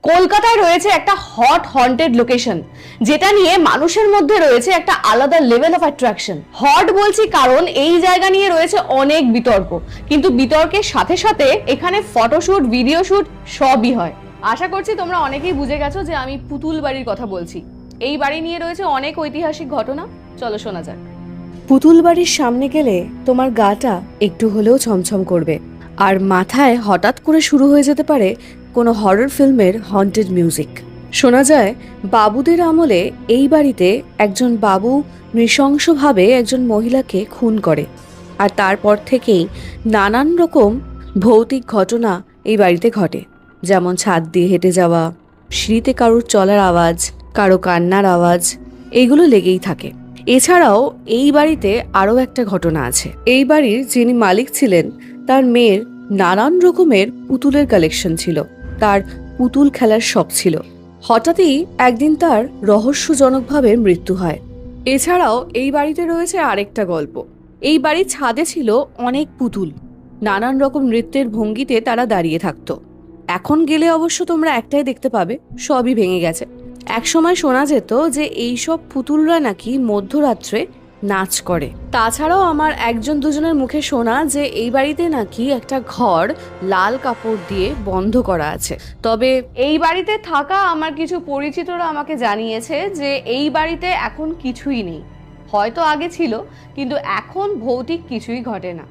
কলকাতায় রয়েছে একটা হট হন্টেড লোকেশন, যেটা নিয়ে মানুষের মধ্যে রয়েছে একটা আলাদা লেভেল অফ অ্যাট্রাকশন। হট বলছি কারণ এই জায়গা নিয়ে রয়েছে অনেক বিতর্ক, কিন্তু বিতর্কের সাথে সাথে এখানে ফটোশুট, ভিডিও শুট সবই হয়। আশা করছি তোমরা অনেকেই বুঝে গেছো যে আমি পুতুল বাড়ির কথা বলছি। এই বাড়ি নিয়ে রয়েছে অনেক ঐতিহাসিক ঘটনা, চলো শোনা যাক। পুতুল বাড়ির সামনে গেলে তোমার গাটা একটু হলেও ছমছম করবে, আর মাথায় হঠাৎ করে শুরু হয়ে যেতে পারে কোনো হরর ফিল্মের হন্টেড মিউজিক। শোনা যায় বাবুদের আমলে এই বাড়িতে একজন বাবু নৃশংসভাবে একজন মহিলাকে খুন করে, আর তারপর থেকেই নানান রকম ভৌতিক ঘটনা এই বাড়িতে ঘটে। যেমন ছাদ দিয়ে হেঁটে যাওয়া, সিঁড়িতে কারুর চলার আওয়াজ, কারো কান্নার আওয়াজ, এগুলো লেগেই থাকে। এছাড়াও এই বাড়িতে আরও একটা ঘটনা আছে। এই বাড়ির যিনি মালিক ছিলেন তার মেয়ের নানান রকমের পুতুলের কালেকশন ছিল, তার পুতুল খেলার শখ ছিল। হঠাৎই একদিন তার রহস্যজনকভাবে মৃত্যু হয়। এছাড়াও এই বাড়িতে রয়েছে আরেকটা গল্প। এই বাড়ির ছাদে ছিল অনেক পুতুল, নানান রকম নৃত্যের ভঙ্গিতে তারা দাঁড়িয়ে থাকতো। এখন গেলে অবশ্য তোমরা একটাই দেখতে পাবে, সবই ভেঙে গেছে। একসময় শোনা যেত যে এইসব পুতুলরা নাকি মধ্যরাত্রে নাচ করে। তাছাড়াও আমার একজন দুজনের মুখে শোনা যে এই বাড়িতে নাকি একটা ঘর লাল কাপড় দিয়ে বন্ধ করা আছে। তবে এই বাড়িতে থাকা আমার কিছু পরিচিতরা আমাকে জানিয়েছে যে এই বাড়িতে এখন কিছুই নেই। হয়তো আগে ছিল, কিন্তু এখন ভৌতিক কিছুই ঘটে না।